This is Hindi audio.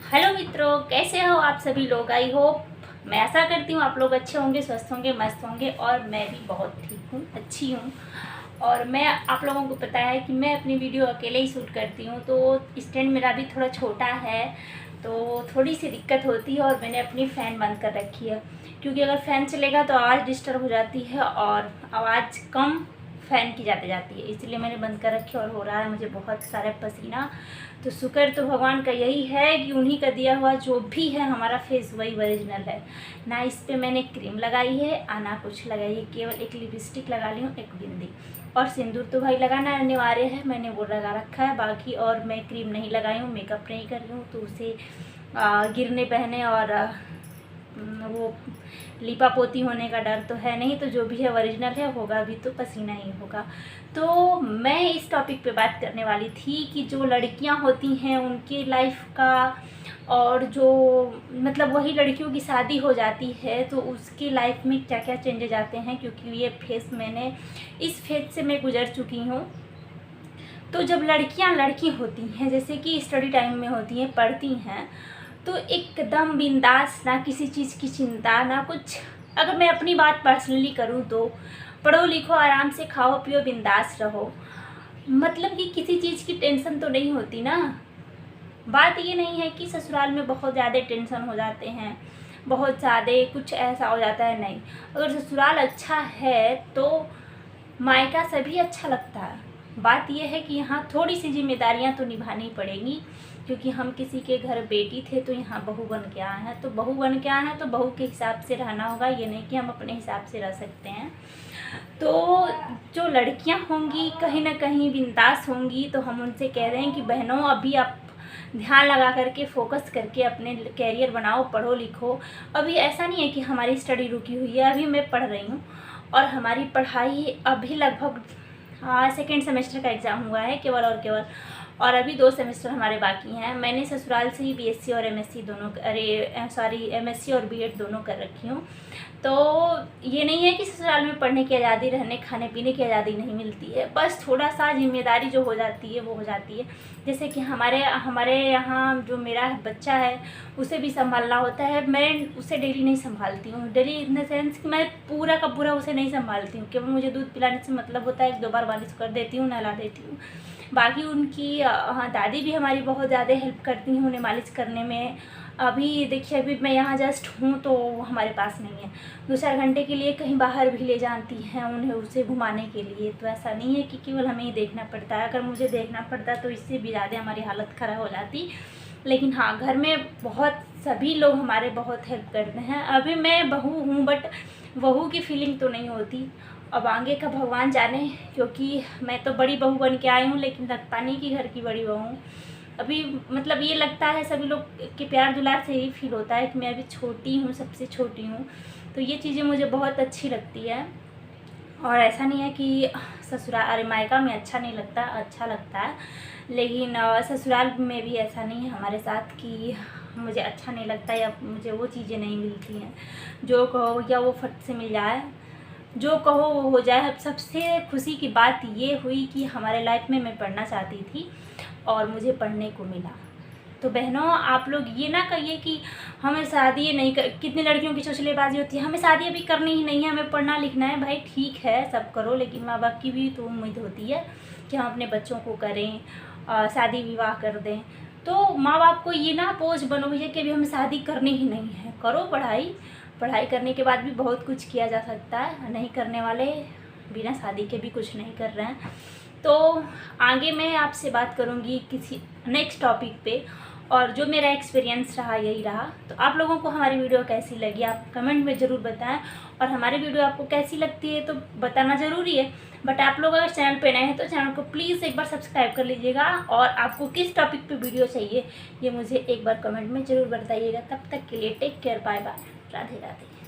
हेलो मित्रों, कैसे हो आप सभी लोग। आई होप, मैं आशा करती हूँ आप लोग अच्छे होंगे, स्वस्थ होंगे, मस्त होंगे। और मैं भी बहुत ठीक हूँ, अच्छी हूँ। और मैं आप लोगों को पता है कि मैं अपनी वीडियो अकेले ही शूट करती हूँ, तो स्टैंड मेरा भी थोड़ा छोटा है, तो थोड़ी सी दिक्कत होती है। और मैंने अपनी फ़ैन बंद कर रखी है, क्योंकि अगर फ़ैन चलेगा तो आवाज़ डिस्टर्ब हो जाती है और आवाज़ कम फ़ैन की जाती है, इसलिए मैंने बंद कर रखी। और हो रहा है मुझे बहुत सारा पसीना। तो शुक्र तो भगवान का यही है कि उन्हीं का दिया हुआ जो भी है हमारा फेस वही ओरिजिनल है। ना इस पे मैंने क्रीम लगाई है ना कुछ लगाई है, केवल एक लिपस्टिक लगा ली हूँ, एक बिंदी। और सिंदूर तो भाई लगाना अनिवार्य है, मैंने वो लगा रखा है। बाकी और मैं क्रीम नहीं लगाई हूँ, मेकअप नहीं कर रही हूँ, तो उसे गिरने बहने और वो लिपा पोती होने का डर तो है नहीं। तो जो भी है ओरिजिनल है, होगा भी तो पसीना ही होगा। तो मैं इस टॉपिक पे बात करने वाली थी कि जो लड़कियां होती हैं उनकी लाइफ का, और जो मतलब वही लड़कियों की शादी हो जाती है तो उसकी लाइफ में क्या क्या चेंजेज आते हैं, क्योंकि ये इस फेज से मैं गुजर चुकी हूँ। तो जब लड़कियां लड़की होती हैं, जैसे कि स्टडी टाइम में होती हैं, पढ़ती हैं, तो एकदम बिंदास, ना किसी चीज़ की चिंता ना कुछ। अगर मैं अपनी बात पर्सनली करूँ तो पढ़ो लिखो, आराम से खाओ पियो, बिंदास रहो। मतलब कि किसी चीज़ की टेंशन तो नहीं होती ना। बात ये नहीं है कि ससुराल में बहुत ज़्यादा टेंशन हो जाते हैं, बहुत ज़्यादा कुछ ऐसा हो जाता है, नहीं। अगर ससुराल अच्छा है तो मायका सभी अच्छा लगता है। बात यह है कि यहाँ थोड़ी सी जिम्मेदारियाँ तो निभानी पड़ेंगी, क्योंकि हम किसी के घर बेटी थे तो यहाँ बहू बन के आए हैं। तो बहू बन के आए हैं तो बहू के हिसाब से रहना होगा, ये नहीं कि हम अपने हिसाब से रह सकते हैं। तो जो लड़कियाँ होंगी कहीं ना कहीं बिंदास होंगी, तो हम उनसे कह रहे हैं कि बहनों, अभी आप ध्यान लगा करके फोकस करके अपने कैरियर बनाओ, पढ़ो लिखो। अभी ऐसा नहीं है कि हमारी स्टडी रुकी हुई है, अभी मैं पढ़ रही हूँ और हमारी पढ़ाई अभी लगभग सेकेंड सेमेस्टर का एग्ज़ाम हुआ है केवल और केवल, और अभी 2 सेमेस्टर हमारे बाकी हैं। मैंने ससुराल से ही बीएससी और एमएससी दोनों, एमएससी और बीएड दोनों कर रखी हूँ। तो ये नहीं है कि ससुराल में पढ़ने की आज़ादी, रहने खाने पीने की आज़ादी नहीं मिलती है, बस थोड़ा सा जिम्मेदारी जो हो जाती है वो हो जाती है। जैसे कि हमारे यहाँ जो मेरा बच्चा है उसे भी संभालना होता है। मैं उसे डेली नहीं संभालती हूँ, डेली इन द सेंस कि मैं पूरा का पूरा उसे नहीं संभालती हूँ। केवल मुझे दूध पिलाने से मतलब होता है, 1-2 बार मालिश कर देती हूँ, नहला देती हूँ। बाकी उनकी दादी भी हमारी बहुत ज़्यादा हेल्प करती हैं उन्हें मालिश करने में। अभी देखिए, अभी मैं यहाँ जस्ट हूँ तो हमारे पास नहीं है, 2-4 घंटे के लिए कहीं बाहर भी ले जाती हैं उन्हें, उसे घुमाने के लिए। तो ऐसा नहीं है कि केवल हमें ही देखना पड़ता है, अगर मुझे देखना पड़ता तो इससे भी ज़्यादा हमारी हालत ख़राब हो जाती। लेकिन हाँ, घर में बहुत सभी लोग हमारे बहुत हेल्प करते हैं। अभी मैं बहू हूँ, बट बहू की फीलिंग तो नहीं होती। अब आगे का भगवान जाने, क्योंकि मैं तो बड़ी बहू बन के आई हूँ, लेकिन लगता नहीं कि घर की बड़ी बहू हूँ अभी। मतलब ये लगता है सभी लोग के प्यार दुलार से ही फील होता है कि मैं अभी छोटी हूँ, सबसे छोटी हूँ। तो ये चीज़ें मुझे बहुत अच्छी लगती है। और ऐसा नहीं है कि ससुराल, अरे मायका में अच्छा नहीं लगता, अच्छा लगता है। लेकिन ससुराल में भी ऐसा नहीं है हमारे साथ कि मुझे अच्छा नहीं लगता या मुझे वो चीज़ें नहीं मिलती हैं। जो कहो या वो फट से मिल जाए, जो कहो वो हो जाए। अब सबसे खुशी की बात ये हुई कि हमारे लाइफ में मैं पढ़ना चाहती थी और मुझे पढ़ने को मिला। तो बहनों, आप लोग ये ना कहिए कि हमें शादी नहीं कर, कितनी लड़कियों की चौचलेबाजी होती है, हमें शादी अभी करनी ही नहीं है, हमें पढ़ना लिखना है। भाई ठीक है, सब करो, लेकिन माँ बाप की भी तो उम्मीद होती है कि हम अपने बच्चों को करें, शादी विवाह कर दें। तो माँ बाप को ये ना बोझ बनो भैया कि अभी हमें शादी करनी ही नहीं है। करो पढ़ाई, पढ़ाई करने के बाद भी बहुत कुछ किया जा सकता है। नहीं करने वाले बिना शादी के भी कुछ नहीं कर रहे हैं। तो आगे मैं आपसे बात करूँगी किसी नेक्स्ट टॉपिक पे, और जो मेरा एक्सपीरियंस रहा यही रहा। तो आप लोगों को हमारी वीडियो कैसी लगी आप कमेंट में ज़रूर बताएं, और हमारी वीडियो आपको कैसी लगती है तो बताना ज़रूरी है। बट आप लोग अगर चैनल पे नए हैं तो चैनल को प्लीज़ एक बार सब्सक्राइब कर लीजिएगा, और आपको किस टॉपिक पे वीडियो चाहिए ये मुझे एक बार कमेंट में ज़रूर बताइएगा। तब तक के लिए take care, bye bye, Radhe Radhe.